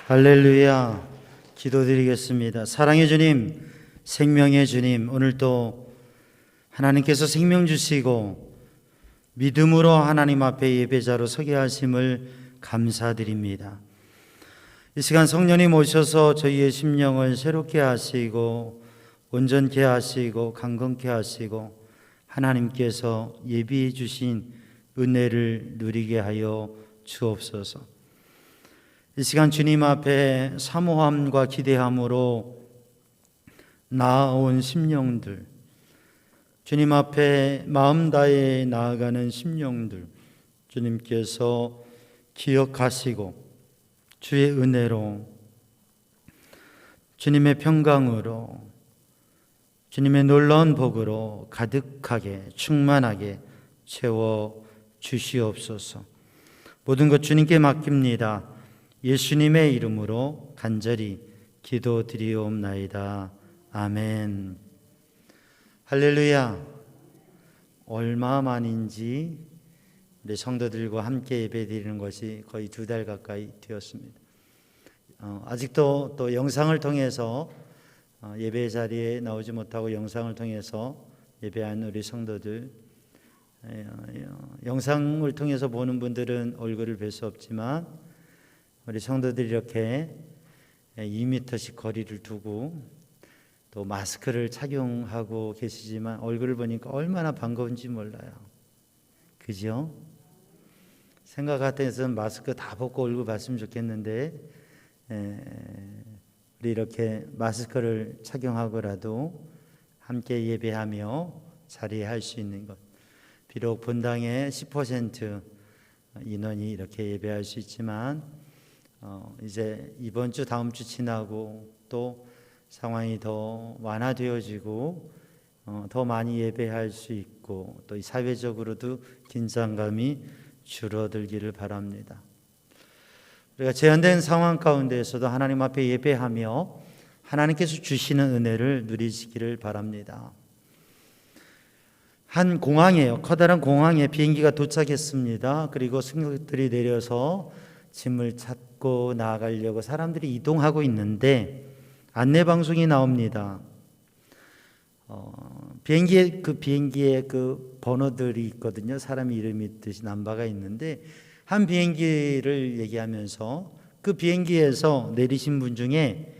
할렐루야. 기도드리겠습니다. 사랑의 주님, 생명의 주님, 오늘도 하나님께서 생명 주시고 믿음으로 하나님 앞에 예배자로 서게 하심을 감사드립니다. 이 시간 성령님 오셔서 저희의 심령을 새롭게 하시고 온전케 하시고 강건케 하시고 하나님께서 예비해 주신 은혜를 누리게 하여 주옵소서. 이 시간 주님 앞에 사모함과 기대함으로 나아온 심령들, 주님 앞에 마음 다해 나아가는 심령들, 주님께서 기억하시고 주의 은혜로, 주님의 평강으로, 주님의 놀라운 복으로 가득하게 충만하게 채워 주시옵소서. 모든 것 주님께 맡깁니다. 예수님의 이름으로 간절히 기도드리옵나이다. 아멘. 할렐루야. 얼마 만인지 우리 성도들과 함께 예배드리는 것이 거의 2달 가까이 되었습니다. 아직도 또 영상을 통해서 예배 자리에 나오지 못하고 영상을 통해서 예배하는 우리 성도들, 영상을 통해서 보는 분들은 얼굴을 뵐 수 없지만 우리 성도들이 이렇게 2m씩 거리를 두고 또 마스크를 착용하고 계시지만 얼굴을 보니까 얼마나 반가운지 몰라요. 그죠? 생각 같아서는 마스크 다 벗고 얼굴 봤으면 좋겠는데 우리 이렇게 마스크를 착용하고라도 함께 예배하며 자리할 수 있는 것, 비록 본당의 10% 인원이 이렇게 예배할 수 있지만 이제 이번 주 다음 주 지나고 또 상황이 더 완화되어지고 더 많이 예배할 수 있고 또 사회적으로도 긴장감이 줄어들기를 바랍니다. 우리가 제한된 상황 가운데에서도 하나님 앞에 예배하며 하나님께서 주시는 은혜를 누리시기를 바랍니다. 한 공항이에요. 커다란 공항에 비행기가 도착했습니다. 그리고 승객들이 내려서 짐을 찾고 나아가려고 사람들이 이동하고 있는데 안내 방송이 나옵니다. 비행기에 그 번호들이 있거든요. 사람 이름이 있듯이 넘버가 있는데 한 비행기를 얘기하면서 그 비행기에서 내리신 분 중에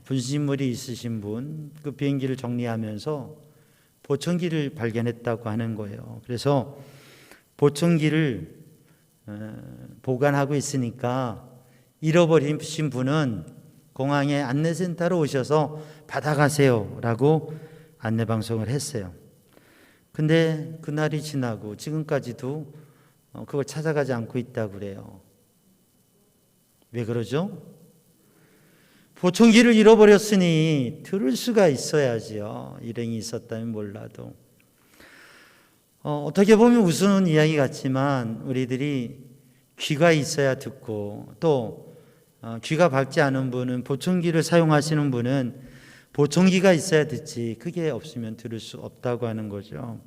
분신물이 있으신 분, 그 비행기를 정리하면서 보청기를 발견했다고 하는 거예요. 그래서 보청기를 보관하고 있으니까 잃어버리신 분은 공항의 안내센터로 오셔서 받아가세요 라고 안내방송을 했어요. 근데 그날이 지나고 지금까지도 그걸 찾아가지 않고 있다고 그래요. 왜 그러죠? 보청기를 잃어버렸으니 들을 수가 있어야지요. 일행이 있었다면 몰라도. 어떻게 보면 우스운 이야기 같지만 우리들이 귀가 있어야 듣고 또 귀가 밝지 않은 분은 보청기를 사용하시는 분은 보청기가 있어야 듣지 그게 없으면 들을 수 없다고 하는 거죠.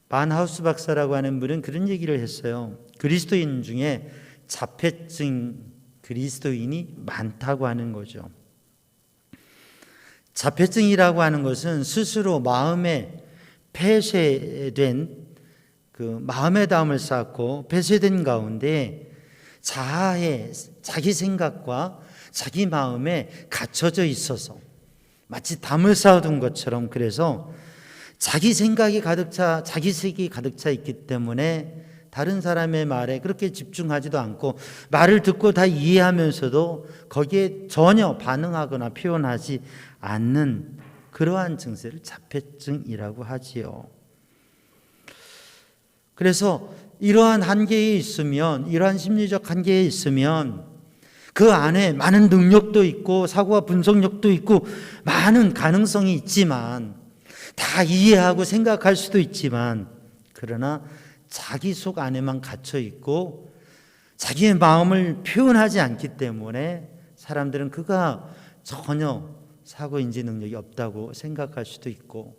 반하우스 박사라고 하는 분은 그런 얘기를 했어요. 그리스도인 중에 자폐증 그리스도인이 많다고 하는 거죠. 자폐증이라고 하는 것은 스스로 마음에 폐쇄된 그 마음의 담을 쌓고 폐쇄된 가운데 자아에 자기 생각과 자기 마음에 갇혀져 있어서 마치 담을 쌓아둔 것처럼 그래서 자기 생각이 가득 차 자기색이 가득 차 있기 때문에 다른 사람의 말에 그렇게 집중하지도 않고 말을 듣고 다 이해하면서도 거기에 전혀 반응하거나 표현하지 않는 그러한 증세를 자폐증이라고 하지요. 그래서 이러한 한계에 있으면, 이러한 심리적 한계에 있으면 그 안에 많은 능력도 있고 사고와 분석력도 있고 많은 가능성이 있지만 다 이해하고 생각할 수도 있지만 그러나 자기 속 안에만 갇혀 있고 자기의 마음을 표현하지 않기 때문에 사람들은 그가 전혀 사고인지 능력이 없다고 생각할 수도 있고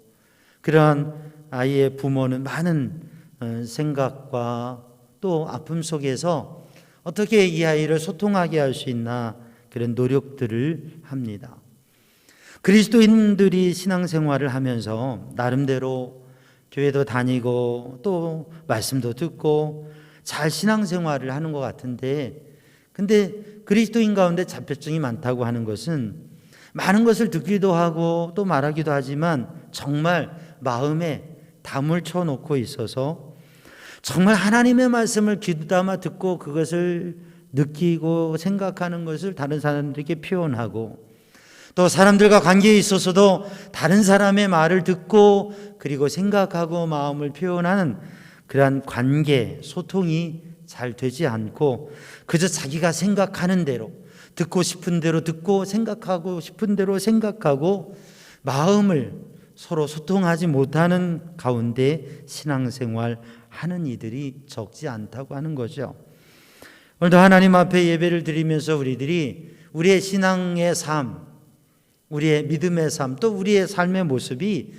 그러한 아이의 부모는 많은 생각과 또 아픔 속에서 어떻게 이 아이를 소통하게 할 수 있나 그런 노력들을 합니다. 그리스도인들이 신앙생활을 하면서 나름대로 교회도 다니고 또 말씀도 듣고 잘 신앙생활을 하는 것 같은데, 근데 그리스도인 가운데 자폐증이 많다고 하는 것은 많은 것을 듣기도 하고 또 말하기도 하지만 정말 마음에 담을 쳐놓고 있어서 정말 하나님의 말씀을 귀담아 듣고 그것을 느끼고 생각하는 것을 다른 사람들에게 표현하고, 또 사람들과 관계에 있어서도 다른 사람의 말을 듣고 그리고 생각하고 마음을 표현하는 그러한 관계, 소통이 잘 되지 않고 그저 자기가 생각하는 대로, 듣고 싶은 대로 듣고 생각하고 싶은 대로 생각하고 마음을 서로 소통하지 못하는 가운데 신앙생활 하는 이들이 적지 않다고 하는 거죠. 오늘도 하나님 앞에 예배를 드리면서 우리들이 우리의 신앙의 삶, 우리의 믿음의 삶, 또 우리의 삶의 모습이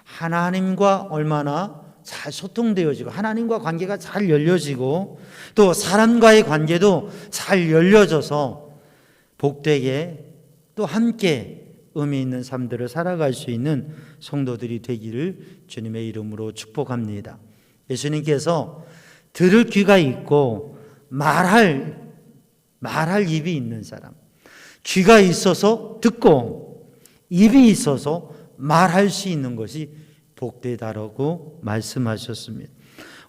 하나님과 얼마나 잘 소통되어지고 하나님과 관계가 잘 열려지고 또 사람과의 관계도 잘 열려져서 복되게 또 함께 의미 있는 삶들을 살아갈 수 있는 성도들이 되기를 주님의 이름으로 축복합니다. 예수님께서 들을 귀가 있고 말할 입이 있는 사람, 귀가 있어서 듣고 입이 있어서 말할 수 있는 것이 복되다라고 말씀하셨습니다.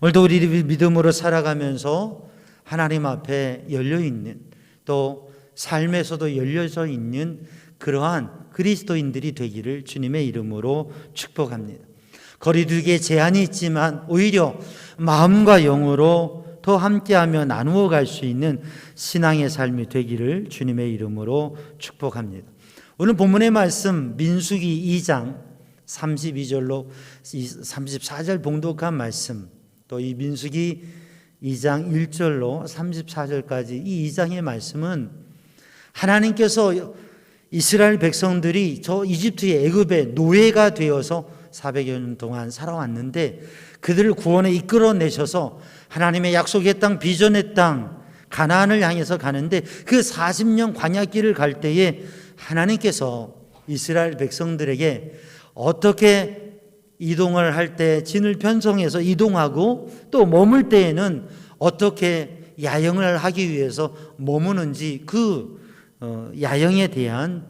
오늘도 우리 믿음으로 살아가면서 하나님 앞에 열려있는, 또 삶에서도 열려져 있는 그러한 그리스도인들이 되기를 주님의 이름으로 축복합니다. 거리두기에 제한이 있지만 오히려 마음과 영으로 더 함께하며 나누어 갈 수 있는 신앙의 삶이 되기를 주님의 이름으로 축복합니다. 오늘 본문의 말씀 민수기 2장 32절로 34절 봉독한 말씀, 또 이 민수기 2장 1절로 34절까지 이 2장의 말씀은 하나님께서 이스라엘 백성들이 저 이집트의 애굽의 노예가 되어서 400여 년 동안 살아왔는데 그들을 구원에 이끌어내셔서 하나님의 약속의 땅, 비전의 땅 가나안을 향해서 가는데 그 40년 광야길을 갈 때에 하나님께서 이스라엘 백성들에게 어떻게 이동을 할 때 진을 편성해서 이동하고 또 머물 때에는 어떻게 야영을 하기 위해서 머무는지 그 야영에 대한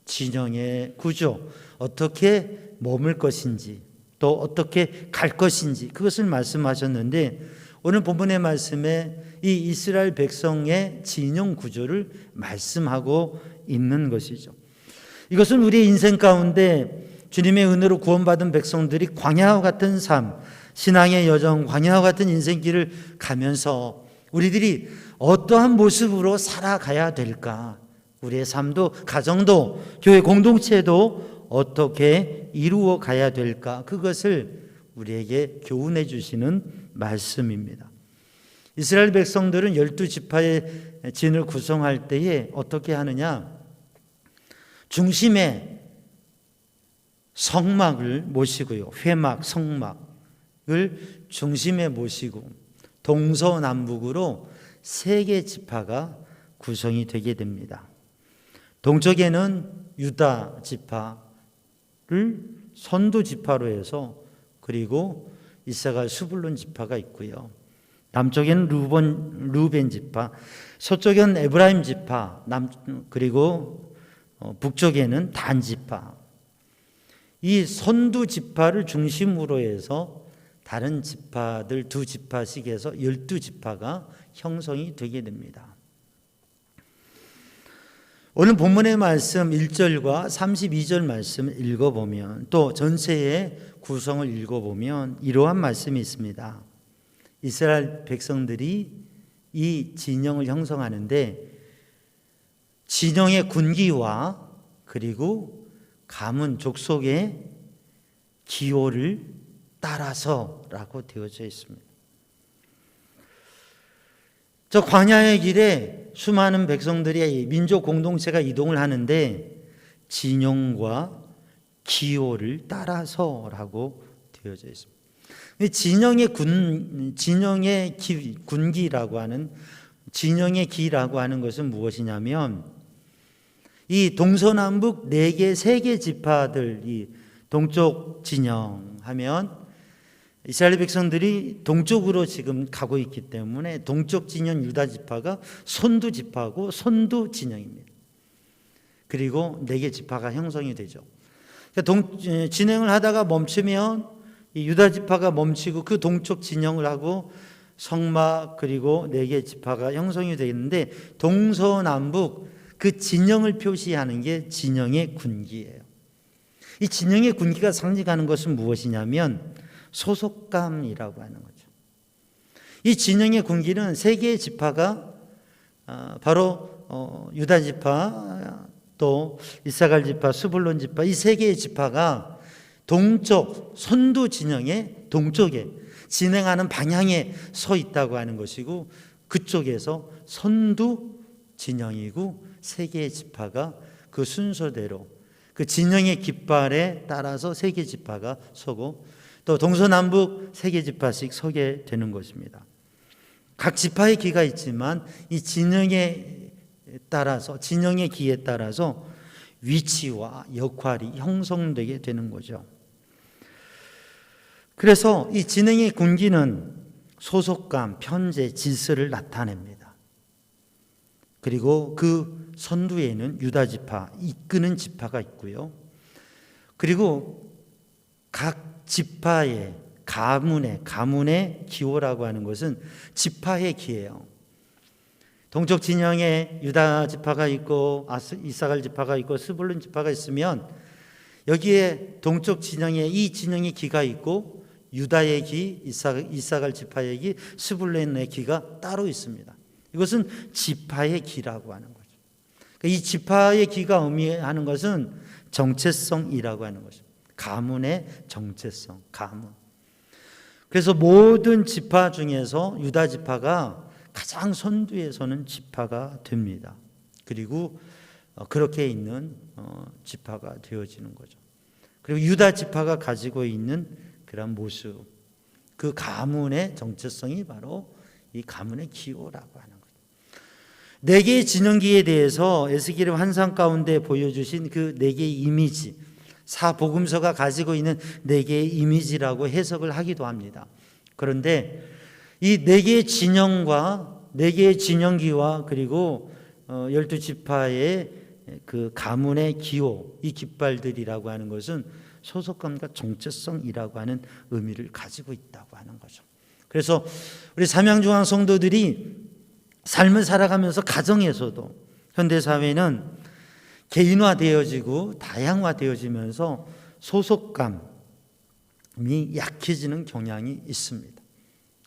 진영의 구조, 어떻게 머물 것인지 또 어떻게 갈 것인지 그것을 말씀하셨는데, 오늘 본문의 말씀에 이 이스라엘 백성의 진영 구조를 말씀하고 있는 것이죠. 이것은 우리의 인생 가운데 주님의 은혜로 구원받은 백성들이 광야와 같은 삶, 신앙의 여정, 광야와 같은 인생길을 가면서 우리들이 어떠한 모습으로 살아가야 될까? 우리의 삶도, 가정도, 교회 공동체도 어떻게 이루어 가야 될까? 그것을 우리에게 교훈해 주시는 말씀입니다. 이스라엘 백성들은 12지파의 진을 구성할 때에 어떻게 하느냐? 중심에 성막을 모시고요. 회막, 성막을 중심에 모시고 동서남북으로 3개 지파가 구성이 되게 됩니다. 동쪽에는 유다 지파를 선두 지파로 해서, 그리고 이사갈 스불론 지파가 있고요. 남쪽에는 루벤 지파, 서쪽에는 에브라임 지파, 그리고 북쪽에는 단 지파. 이 선두 지파를 중심으로 해서 다른 지파들 2지파씩 해서 12지파가 형성이 되게 됩니다. 오늘 본문의 말씀 1절과 32절 말씀을 읽어보면, 또 전체의 구성을 읽어보면 이러한 말씀이 있습니다. 이스라엘 백성들이 이 진영을 형성하는데 진영의 군기와 그리고 가문 족속의 기호를 따라서라고 되어져 있습니다. 저 광야의 길에 수많은 백성들이, 민족 공동체가 이동을 하는데 진영과 기호를 따라서라고 되어져 있습니다. 진영의 군기라고 하는 진영의 기라고 하는 것은 무엇이냐면 이 동서남북 4개, 3개 지파들, 이 동쪽 진영 하면 이스라엘 백성들이 동쪽으로 지금 가고 있기 때문에 동쪽 진영 유다 지파가 손두 지파고 손두 진영입니다. 그리고 4개 지파가 형성이 되죠. 그러니까 진행을 하다가 멈추면 이 유다 지파가 멈추고 그 동쪽 진영을 하고 성막 그리고 4개 지파가 형성이 되는데 동서남북 그 진영을 표시하는 게 진영의 군기예요. 이 진영의 군기가 상징하는 것은 무엇이냐면 소속감이라고 하는 거죠. 이 진영의 군기는 3개의 지파가 바로 유다 지파, 또 이사갈 지파, 스불론 지파, 이 3개의 지파가 동쪽 선두 진영의 동쪽에 진행하는 방향에 서 있다고 하는 것이고, 그쪽에서 선두 진영이고 3개의 지파가 그 순서대로 그 진영의 깃발에 따라서 3개 지파가 서고, 또 동서남북 3개 지파씩 서게 되는 것입니다. 각 지파의 기가 있지만 이 진영에 따라서, 진영의 기에 따라서 위치와 역할이 형성되게 되는 거죠. 그래서 이 진영의 군기는 소속감, 편제, 질서를 나타냅니다. 그리고 그 선두에는 유다 지파, 이끄는 지파가 있고요. 그리고 각 지파의 가문의 기호라고 하는 것은 지파의 기예요. 동쪽 진영에 유다 지파가 있고 이사갈 지파가 있고 스불론 지파가 있으면 여기에 동쪽 진영에 이 진영의 기가 있고 유다의 기, 이사갈 지파의 기, 스불론의 기가 따로 있습니다. 이것은 지파의 기라고 하는 거죠. 이 지파의 기가 의미하는 것은 정체성이라고 하는 것입니다. 가문의 정체성, 가문. 그래서 모든 지파 중에서 유다 지파가 가장 선두에 서는 지파가 됩니다. 그리고 그렇게 있는 지파가 되어지는 거죠. 그리고 유다 지파가 가지고 있는 그런 모습, 그 가문의 정체성이 바로 이 가문의 기호라고 하는 거죠. 4개의 진영기에 대해서 에스겔의 환상 가운데 보여주신 그 4개의 이미지, 사복음서가 가지고 있는 4개의 이미지라고 해석을 하기도 합니다. 그런데 이 4개의 진영과 4개의 진영기와 그리고 12지파의 그 가문의 기호, 이 깃발들이라고 하는 것은 소속감과 정체성이라고 하는 의미를 가지고 있다고 하는 거죠. 그래서 우리 삼양중앙 성도들이 삶을 살아가면서 가정에서도 현대사회는 개인화되어지고 다양화되어지면서 소속감이 약해지는 경향이 있습니다.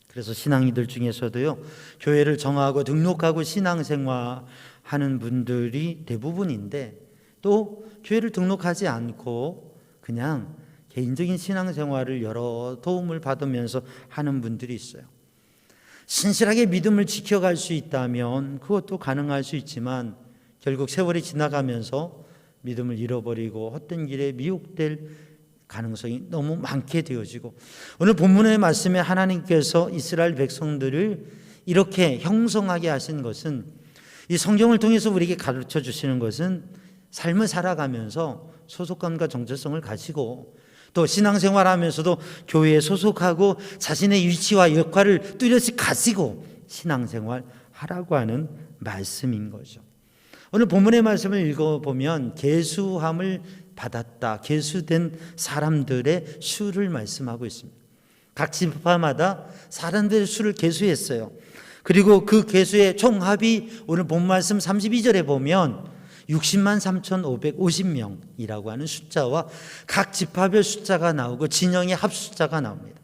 그래서 신앙인들 중에서도요, 교회를 정하고 등록하고 신앙생활하는 분들이 대부분인데, 또 교회를 등록하지 않고 그냥 개인적인 신앙생활을 여러 도움을 받으면서 하는 분들이 있어요. 신실하게 믿음을 지켜갈 수 있다면 그것도 가능할 수 있지만 결국 세월이 지나가면서 믿음을 잃어버리고 헛된 길에 미혹될 가능성이 너무 많게 되어지고, 오늘 본문의 말씀에 하나님께서 이스라엘 백성들을 이렇게 형성하게 하신 것은, 이 성경을 통해서 우리에게 가르쳐 주시는 것은 삶을 살아가면서 소속감과 정체성을 가지고 또 신앙생활하면서도 교회에 소속하고 자신의 위치와 역할을 뚜렷이 가지고 신앙생활 하라고 하는 말씀인 거죠. 오늘 본문의 말씀을 읽어보면 계수함을 받았다, 계수된 사람들의 수를 말씀하고 있습니다. 각 지파마다 사람들의 수를 계수했어요. 그리고 그 계수의 총합이 오늘 본 말씀 32절에 보면 60만 3,550명이라고 하는 숫자와 각 지파별 숫자가 나오고 진영의 합 숫자가 나옵니다.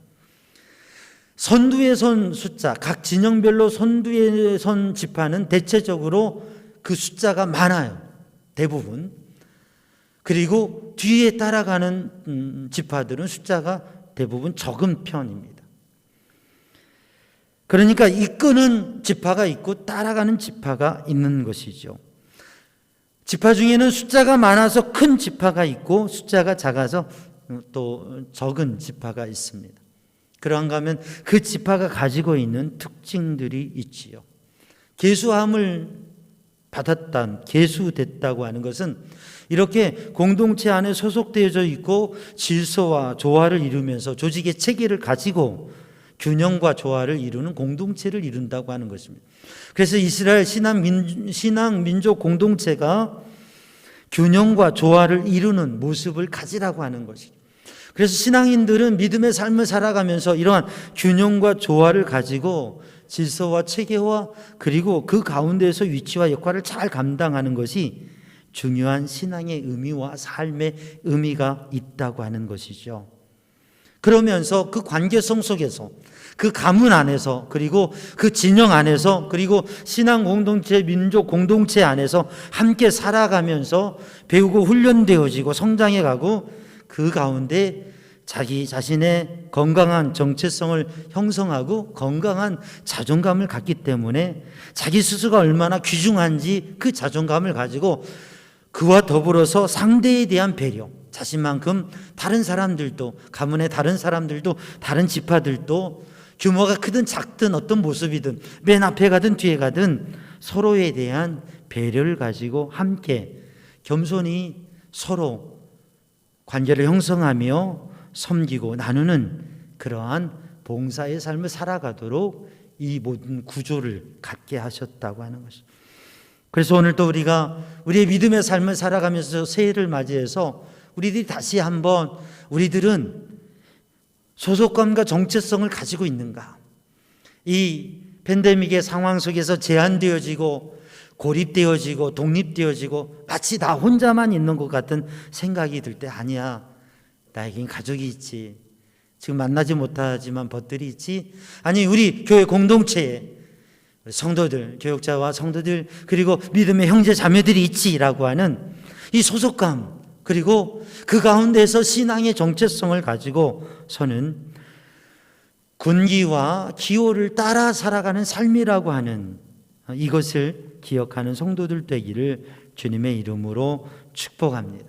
선두에 선 숫자, 각 진영별로 선두에 선 지파는 대체적으로 그 숫자가 많아요. 대부분. 그리고 뒤에 따라가는 지파들은 숫자가 대부분 적은 편입니다. 그러니까 이끄는 지파가 있고 따라가는 지파가 있는 것이죠. 지파 중에는 숫자가 많아서 큰 지파가 있고 숫자가 작아서 또 적은 지파가 있습니다. 그런가 하면 그 지파가 가지고 있는 특징들이 있지요. 계수함을 받았다, 계수됐다고 하는 것은 이렇게 공동체 안에 소속되어져 있고 질서와 조화를 이루면서 조직의 체계를 가지고 균형과 조화를 이루는 공동체를 이룬다고 하는 것입니다. 그래서 이스라엘 신앙 민족 공동체가 균형과 조화를 이루는 모습을 가지라고 하는 것이죠. 그래서 신앙인들은 믿음의 삶을 살아가면서 이러한 균형과 조화를 가지고 질서와 체계와 그리고 그 가운데에서 위치와 역할을 잘 감당하는 것이 중요한 신앙의 의미와 삶의 의미가 있다고 하는 것이죠. 그러면서 그 관계성 속에서, 그 가문 안에서, 그리고 그 진영 안에서, 그리고 신앙 공동체, 민족 공동체 안에서 함께 살아가면서 배우고 훈련되어지고 성장해 가고 그 가운데 자기 자신의 건강한 정체성을 형성하고 건강한 자존감을 갖기 때문에 자기 스스로가 얼마나 귀중한지 그 자존감을 가지고 그와 더불어서 상대에 대한 배려, 자신만큼 다른 사람들도, 가문의 다른 사람들도, 다른 지파들도 규모가 크든 작든 어떤 모습이든 맨 앞에 가든 뒤에 가든 서로에 대한 배려를 가지고 함께 겸손히 서로 관계를 형성하며 섬기고 나누는 그러한 봉사의 삶을 살아가도록 이 모든 구조를 갖게 하셨다고 하는 것입니다. 그래서 오늘 또 우리가 우리의 믿음의 삶을 살아가면서 새해를 맞이해서 우리들이 다시 한번 우리들은 소속감과 정체성을 가지고 있는가? 이 팬데믹의 상황 속에서 제한되어지고 고립되어지고 독립되어지고 마치 나 혼자만 있는 것 같은 생각이 들 때 아니야. 나에겐 가족이 있지. 지금 만나지 못하지만 벗들이 있지. 아니 우리 교회 공동체에 성도들, 교역자와 성도들 그리고 믿음의 형제 자매들이 있지라고 하는 이 소속감 그리고 그 가운데서 신앙의 정체성을 가지고 서는 군기와 기호를 따라 살아가는 삶이라고 하는 이것을 기억하는 성도들 되기를 주님의 이름으로 축복합니다.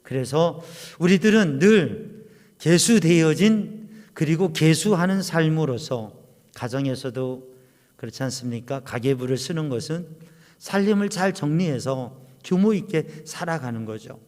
그래서 우리들은 늘 계수되어진 그리고 계수하는 삶으로서 가정에서도 그렇지 않습니까? 가계부를 쓰는 것은 살림을 잘 정리해서 규모 있게 살아가는 거죠.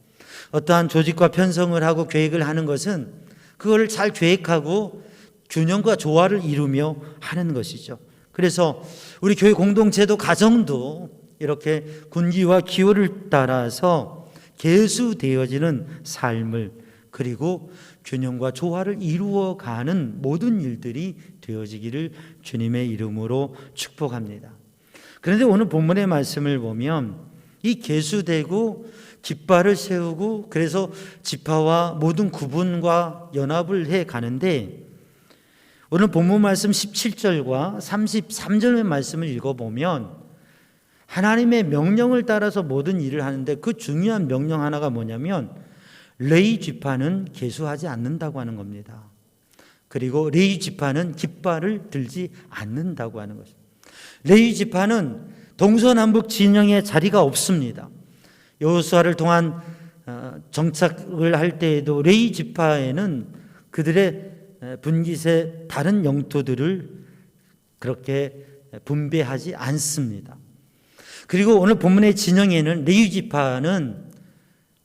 어떠한 조직과 편성을 하고 계획을 하는 것은 그거를 잘 계획하고 균형과 조화를 이루며 하는 것이죠. 그래서 우리 교회 공동체도 가정도 이렇게 군기와 기호를 따라서 계수되어지는 삶을 그리고 균형과 조화를 이루어가는 모든 일들이 되어지기를 주님의 이름으로 축복합니다. 그런데 오늘 본문의 말씀을 보면 이 계수되고 깃발을 세우고 그래서 지파와 모든 구분과 연합을 해 가는데 오늘 본문 말씀 17절과 33절의 말씀을 읽어보면 하나님의 명령을 따라서 모든 일을 하는데 그 중요한 명령 하나가 뭐냐면 레위 지파는 계수하지 않는다고 하는 겁니다. 그리고 레위 지파는 깃발을 들지 않는다고 하는 것입니다. 레위 지파는 동서남북 진영에 자리가 없습니다. 여호수아를 통한 정착을 할 때에도 레위 지파에는 그들의 분깃의 다른 영토들을 그렇게 분배하지 않습니다. 그리고 오늘 본문의 진영에는 레위 지파는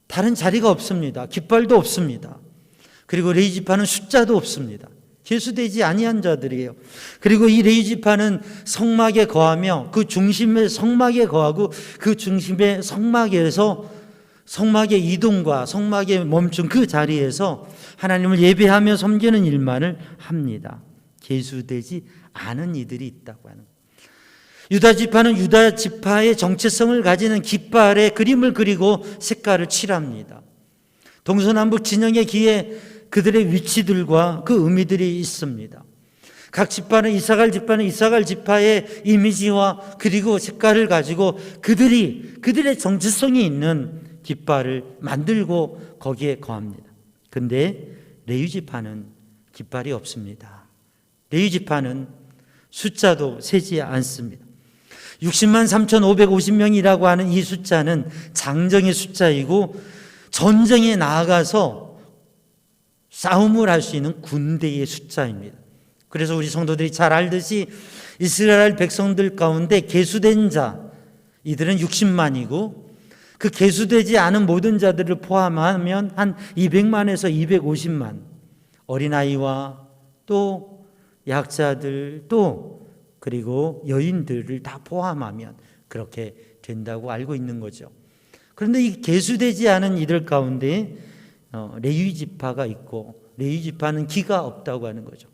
다른 자리가 없습니다. 깃발도 없습니다. 그리고 레위 지파는 숫자도 없습니다. 계수되지 아니한 자들이에요. 그리고 이 레위 지파는 성막에 거하며 그 중심의 성막에 거하고 그 중심의 성막에서 성막의 이동과 성막에 멈춘 그 자리에서 하나님을 예배하며 섬기는 일만을 합니다. 계수되지 않은 이들이 있다고 하는 거예요. 유다 지파는 유다 지파의 정체성을 가지는 깃발에 그림을 그리고 색깔을 칠합니다. 동서남북 진영의 기에 그들의 위치들과 그 의미들이 있습니다. 각 지파는 이사갈 지파의 이미지와 그리고 색깔을 가지고 그들의 정체성이 있는 깃발을 만들고 거기에 거합니다. 그런데 레위 지파는 깃발이 없습니다. 레위 지파는 숫자도 세지 않습니다. 60만 3,550명이라고 하는 이 숫자는 장정의 숫자이고 전쟁에 나아가서 싸움을 할 수 있는 군대의 숫자입니다. 그래서 우리 성도들이 잘 알듯이 이스라엘 백성들 가운데 계수된 자, 이들은 60만이고 그 계수되지 않은 모든 자들을 포함하면 한 200만에서 250만, 어린아이와 또 약자들 또 그리고 여인들을 다 포함하면 그렇게 된다고 알고 있는 거죠. 그런데 이 계수되지 않은 이들 가운데 레위 지파가 있고, 레위 지파는 기가 없다고 하는 거죠.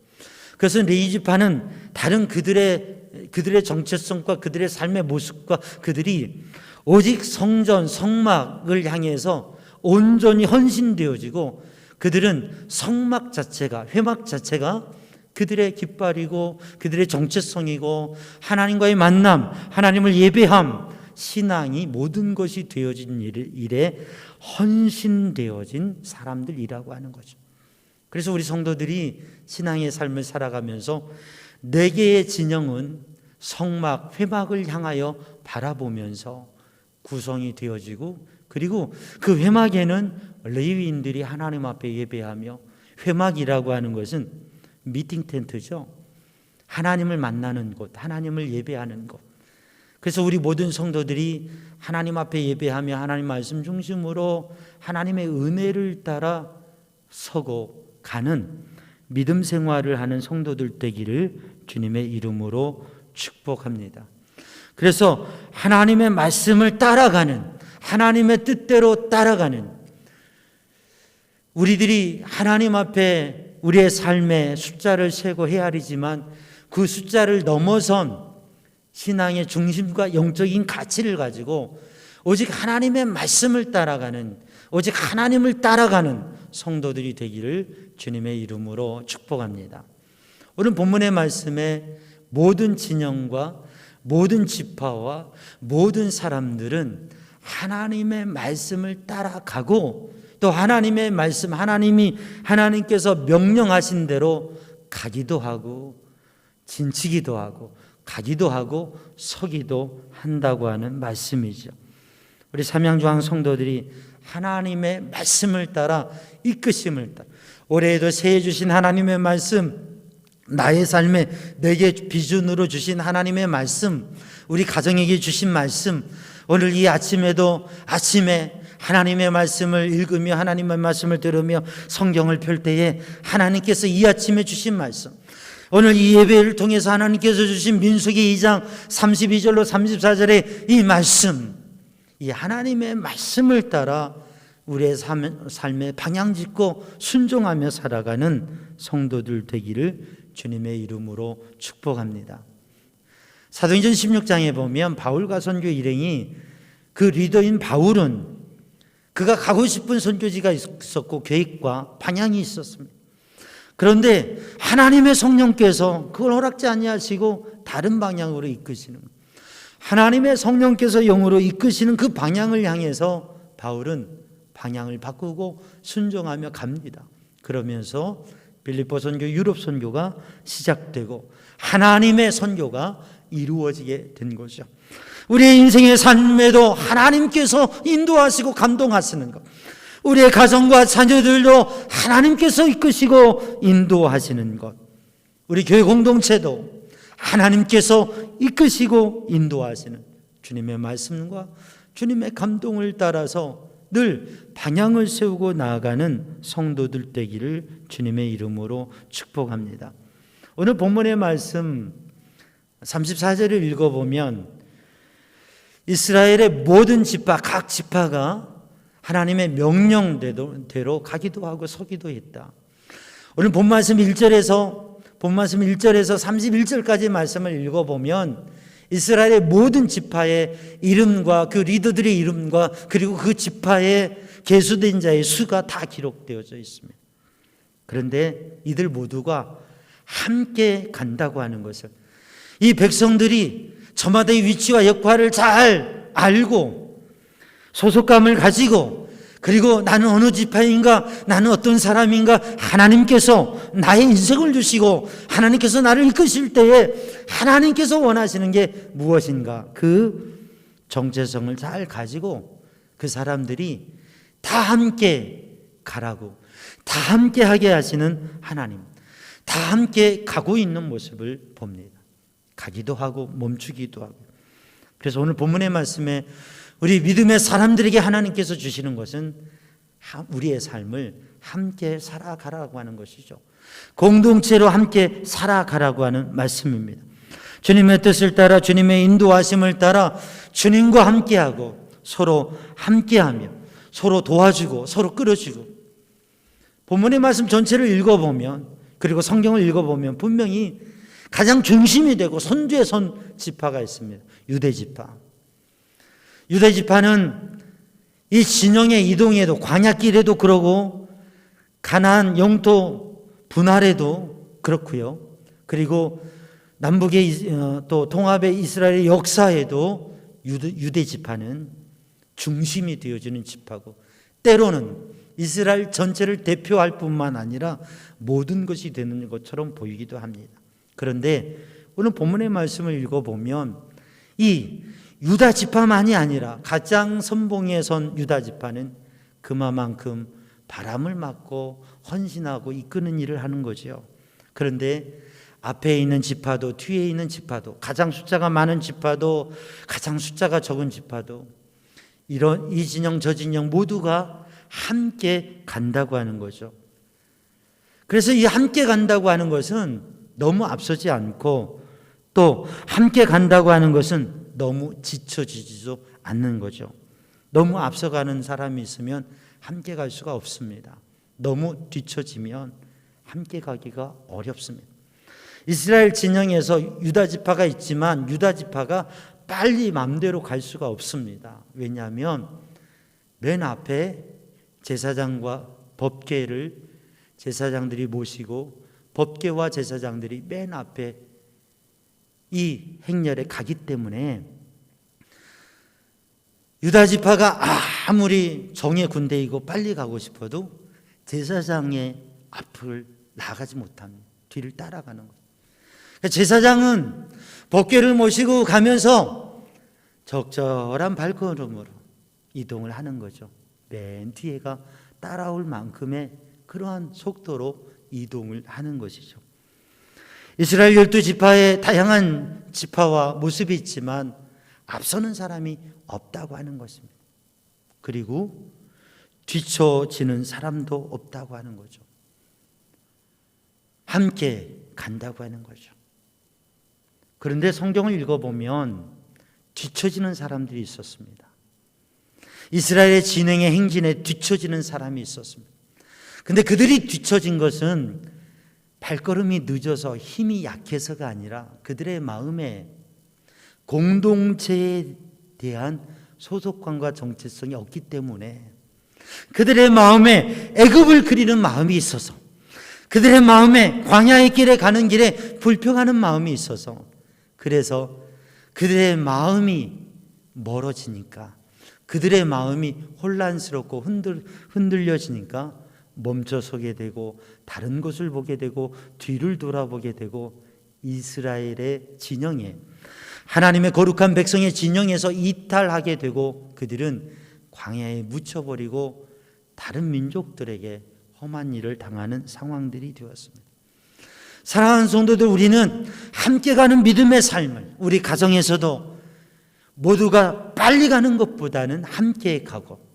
그래서 레위 지파는 다른 그들의 정체성과 그들의 삶의 모습과 그들이 오직 성전, 성막을 향해서 온전히 헌신되어지고, 그들은 성막 자체가, 회막 자체가 그들의 깃발이고 그들의 정체성이고, 하나님과의 만남, 하나님을 예배함, 신앙이 모든 것이 되어진 일에 헌신되어진 사람들이라고 하는 거죠. 그래서 우리 성도들이 신앙의 삶을 살아가면서 네 개의 진영은 성막, 회막을 향하여 바라보면서 구성이 되어지고, 그리고 그 회막에는 레위인들이 하나님 앞에 예배하며, 회막이라고 하는 것은 미팅 텐트죠. 하나님을 만나는 곳, 하나님을 예배하는 곳. 그래서 우리 모든 성도들이 하나님 앞에 예배하며 하나님 말씀 중심으로 하나님의 은혜를 따라 서고 가는 믿음 생활을 하는 성도들 되기를 주님의 이름으로 축복합니다. 그래서 하나님의 말씀을 따라가는, 하나님의 뜻대로 따라가는, 우리들이 하나님 앞에 우리의 삶의 숫자를 세고 헤아리지만 그 숫자를 넘어선 신앙의 중심과 영적인 가치를 가지고 오직 하나님의 말씀을 따라가는, 오직 하나님을 따라가는 성도들이 되기를 주님의 이름으로 축복합니다. 오늘 본문의 말씀에 모든 진영과 모든 지파와 모든 사람들은 하나님의 말씀을 따라가고, 또 하나님의 말씀, 하나님께서 명령하신 대로 가기도 하고 진치기도 하고 가기도 하고 서기도 한다고 하는 말씀이죠. 우리 삼양조항 성도들이 하나님의 말씀을 따라, 이끄심을 따라, 올해에도 새해 주신 하나님의 말씀, 나의 삶에 내게 비전으로 주신 하나님의 말씀, 우리 가정에게 주신 말씀, 오늘 이 아침에도 아침에 하나님의 말씀을 읽으며 하나님의 말씀을 들으며 성경을 펼 때에 하나님께서 이 아침에 주신 말씀, 오늘 이 예배를 통해서 하나님께서 주신 민수기 2장 32절로 34절의 이 말씀, 이 하나님의 말씀을 따라 우리의 삶의 방향 짓고 순종하며 살아가는 성도들 되기를 주님의 이름으로 축복합니다. 사도행전 16장에 보면 바울과 선교 일행이, 그 리더인 바울은 그가 가고 싶은 선교지가 있었고 계획과 방향이 있었습니다. 그런데 하나님의 성령께서 그걸 허락지 아니하시고 다른 방향으로 이끄시는, 하나님의 성령께서 영으로 이끄시는 그 방향을 향해서 바울은 방향을 바꾸고 순종하며 갑니다. 그러면서 빌립보 선교, 유럽 선교가 시작되고 하나님의 선교가 이루어지게 된 거죠. 우리의 인생의 삶에도 하나님께서 인도하시고 감동하시는 것, 우리의 가정과 자녀들도 하나님께서 이끄시고 인도하시는 것, 우리 교회 공동체도 하나님께서 이끄시고 인도하시는 주님의 말씀과 주님의 감동을 따라서 늘 방향을 세우고 나아가는 성도들 되기를 주님의 이름으로 축복합니다. 오늘 본문의 말씀 34절을 읽어보면 이스라엘의 모든 지파, 각 지파가 하나님의 명령대로 가기도 하고 서기도 했다. 오늘 본말씀 1절에서 31절까지 말씀을 읽어보면 이스라엘의 모든 지파의 이름과 그 리더들의 이름과 그리고 그 지파의 계수된 자의 수가 다 기록되어져 있습니다. 그런데 이들 모두가 함께 간다고 하는 것을, 이 백성들이 저마다의 위치와 역할을 잘 알고 소속감을 가지고, 그리고 나는 어느 지파인가, 나는 어떤 사람인가, 하나님께서 나의 인생을 주시고 하나님께서 나를 이끄실 때에 하나님께서 원하시는 게 무엇인가, 그 정체성을 잘 가지고 그 사람들이 다 함께 가라고, 다 함께 하게 하시는 하나님, 다 함께 가고 있는 모습을 봅니다. 가기도 하고 멈추기도 하고. 그래서 오늘 본문의 말씀에 우리 믿음의 사람들에게 하나님께서 주시는 것은 우리의 삶을 함께 살아가라고 하는 것이죠. 공동체로 함께 살아가라고 하는 말씀입니다. 주님의 뜻을 따라 주님의 인도하심을 따라 주님과 함께하고 서로 함께하며 서로 도와주고 서로 끌어주고. 본문의 말씀 전체를 읽어보면, 그리고 성경을 읽어보면 분명히 가장 중심이 되고 선두에 선 지파가 있습니다. 유대지파. 유대지파는 이 진영의 이동에도, 광야길에도 그러고 가나안 영토 분할에도 그렇고요. 그리고 남북의 또 통합의 이스라엘의 역사에도 유대지파는 중심이 되어지는 지파고, 때로는 이스라엘 전체를 대표할 뿐만 아니라 모든 것이 되는 것처럼 보이기도 합니다. 그런데 오늘 본문의 말씀을 읽어보면 이 유다 지파만이 아니라 가장 선봉에 선 유다 지파는 그만큼 바람을 맞고 헌신하고 이끄는 일을 하는 거죠. 그런데 앞에 있는 지파도 뒤에 있는 지파도, 가장 숫자가 많은 지파도 가장 숫자가 적은 지파도, 이런 이 진영 저 진영 모두가 함께 간다고 하는 거죠. 그래서 이 함께 간다고 하는 것은 너무 앞서지 않고, 또 함께 간다고 하는 것은 너무 지쳐지지도 않는 거죠. 너무 앞서가는 사람이 있으면 함께 갈 수가 없습니다. 너무 뒤처지면 함께 가기가 어렵습니다. 이스라엘 진영에서 유다 지파가 있지만 유다 지파가 빨리 마음대로 갈 수가 없습니다. 왜냐하면 맨 앞에 제사장과 법궤를 제사장들이 모시고 법궤와 제사장들이 맨 앞에 이 행렬에 가기 때문에 유다 지파가 아무리 정예 군대이고 빨리 가고 싶어도 제사장의 앞을 나가지 못합니다. 뒤를 따라가는 거예요. 제사장은 법궤를 모시고 가면서 적절한 발걸음으로 이동을 하는 거죠. 맨 뒤에가 따라올 만큼의 그러한 속도로 이동을 하는 것이죠. 이스라엘 12지파의 다양한 지파와 모습이 있지만 앞서는 사람이 없다고 하는 것입니다. 그리고 뒤처지는 사람도 없다고 하는 거죠. 함께 간다고 하는 거죠. 그런데 성경을 읽어보면 뒤처지는 사람들이 있었습니다. 이스라엘의 진행의 행진에 뒤처지는 사람이 있었습니다. 근데 그들이 뒤처진 것은 발걸음이 늦어서 힘이 약해서가 아니라 그들의 마음에 공동체에 대한 소속감과 정체성이 없기 때문에, 그들의 마음에 애굽을 그리는 마음이 있어서, 그들의 마음에 광야의 길에 가는 길에 불평하는 마음이 있어서, 그래서 그들의 마음이 멀어지니까, 그들의 마음이 혼란스럽고 흔들려지니까 멈춰서게 되고 다른 곳을 보게 되고 뒤를 돌아보게 되고 이스라엘의 진영에, 하나님의 거룩한 백성의 진영에서 이탈하게 되고 그들은 광야에 묻혀버리고 다른 민족들에게 험한 일을 당하는 상황들이 되었습니다. 사랑하는 성도들, 우리는 함께 가는 믿음의 삶을 우리 가정에서도 모두가 빨리 가는 것보다는 함께 가고,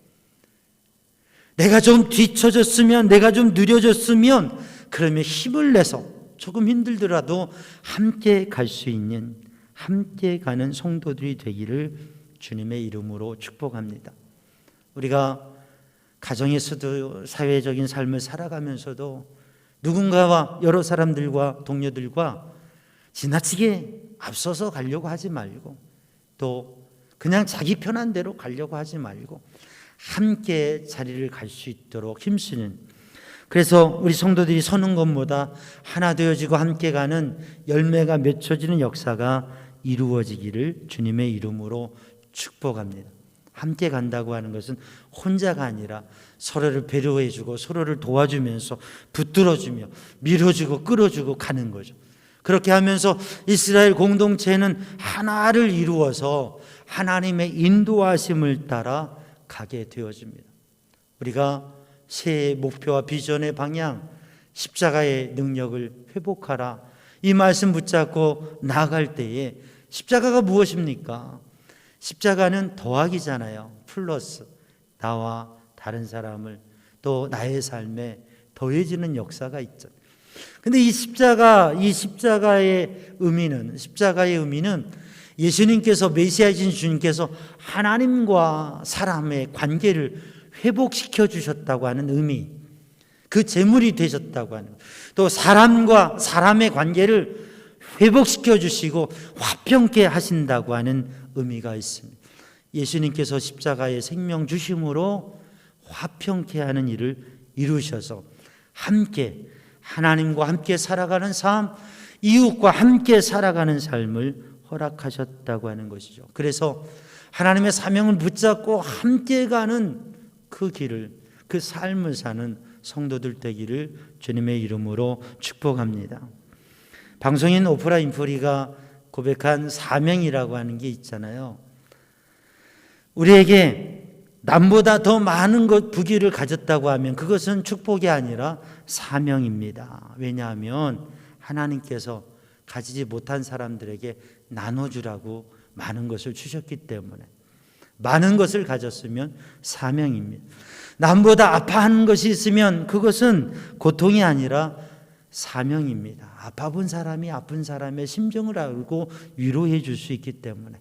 내가 좀 뒤처졌으면, 내가 좀 느려졌으면 그러면 힘을 내서 조금 힘들더라도 함께 갈 수 있는, 함께 가는 성도들이 되기를 주님의 이름으로 축복합니다. 우리가 가정에서도 사회적인 삶을 살아가면서도 누군가와 여러 사람들과 동료들과 지나치게 앞서서 가려고 하지 말고, 또 그냥 자기 편한 대로 가려고 하지 말고 함께 자리를 갈 수 있도록 힘쓰는, 그래서 우리 성도들이 서는 것보다 하나 되어지고 함께 가는 열매가 맺혀지는 역사가 이루어지기를 주님의 이름으로 축복합니다. 함께 간다고 하는 것은 혼자가 아니라 서로를 배려해주고 서로를 도와주면서 붙들어주며 밀어주고 끌어주고 가는 거죠. 그렇게 하면서 이스라엘 공동체는 하나를 이루어서 하나님의 인도하심을 따라 가게 되어집니다. 우리가 새해 목표와 비전의 방향, 십자가의 능력을 회복하라, 이 말씀 붙잡고 나아갈 때에 십자가가 무엇입니까? 십자가는 더하기잖아요. 플러스. 나와 다른 사람을 또 나의 삶에 더해지는 역사가 있죠. 근데 이 십자가의 의미는 예수님께서, 메시아이신 주님께서 하나님과 사람의 관계를 회복시켜 주셨다고 하는 의미, 그 제물이 되셨다고 하는, 또 사람과 사람의 관계를 회복시켜 주시고 화평케 하신다고 하는 의미가 있습니다. 예수님께서 십자가에 생명 주심으로 화평케 하는 일을 이루셔서 함께 하나님과 함께 살아가는 삶, 이웃과 함께 살아가는 삶을 허락하셨다고 하는 것이죠. 그래서 하나님의 사명을 붙잡고 함께 가는 그 길을, 그 삶을 사는 성도들 되기를 주님의 이름으로 축복합니다. 방송인 오프라 윈프리가 고백한 사명이라고 하는 게 있잖아요. 우리에게 남보다 더 많은 부귀를 가졌다고 하면 그것은 축복이 아니라 사명입니다. 왜냐하면 하나님께서 가지지 못한 사람들에게 나눠주라고 많은 것을 주셨기 때문에, 많은 것을 가졌으면 사명입니다. 남보다 아파하는 것이 있으면 그것은 고통이 아니라 사명입니다. 아파본 사람이 아픈 사람의 심정을 알고 위로해 줄 수 있기 때문에,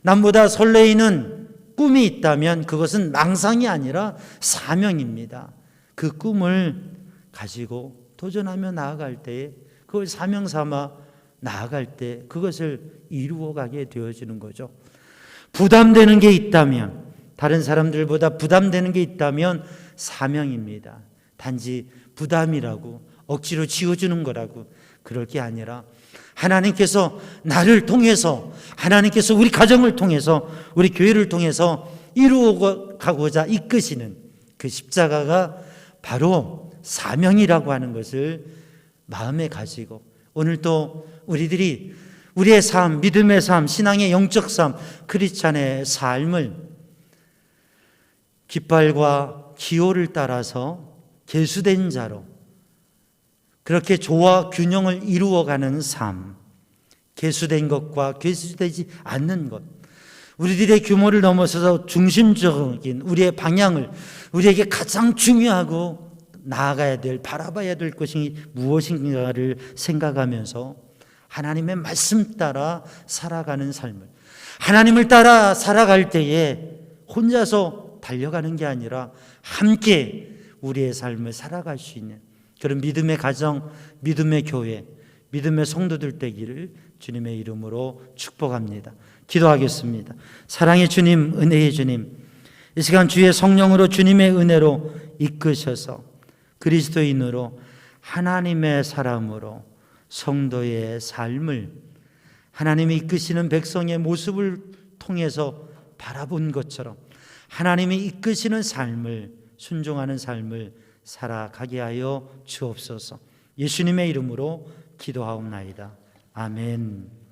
남보다 설레이는 꿈이 있다면 그것은 망상이 아니라 사명입니다. 그 꿈을 가지고 도전하며 나아갈 때에, 그걸 사명 삼아 나아갈 때 그것을 이루어가게 되어지는 거죠. 부담되는 게 있다면, 다른 사람들보다 부담되는 게 있다면 사명입니다. 단지 부담이라고 억지로 지어주는 거라고 그럴 게 아니라, 하나님께서 나를 통해서, 하나님께서 우리 가정을 통해서, 우리 교회를 통해서 이루어가고자 이끄시는 그 십자가가 바로 사명이라고 하는 것을 마음에 가지고, 오늘 또 우리들이 우리의 삶, 믿음의 삶, 신앙의 영적 삶, 크리스찬의 삶을 깃발과 기호를 따라서 계수된 자로 그렇게 조화 균형을 이루어가는 삶, 계수된 것과 계수되지 않는 것, 우리들의 규모를 넘어서서 중심적인 우리의 방향을, 우리에게 가장 중요하고 나아가야 될, 바라봐야 될 것이 무엇인가를 생각하면서 하나님의 말씀 따라 살아가는 삶을, 하나님을 따라 살아갈 때에 혼자서 달려가는 게 아니라 함께 우리의 삶을 살아갈 수 있는 그런 믿음의 가정, 믿음의 교회, 믿음의 성도들 되기를 주님의 이름으로 축복합니다. 기도하겠습니다. 사랑의 주님, 은혜의 주님, 이 시간 주의 성령으로, 주님의 은혜로 이끄셔서 그리스도인으로, 하나님의 사람으로 성도의 삶을 하나님이 이끄시는 백성의 모습을 통해서 바라본 것처럼 하나님이 이끄시는 삶을, 순종하는 삶을 살아가게 하여 주옵소서. 예수님의 이름으로 기도하옵나이다. 아멘.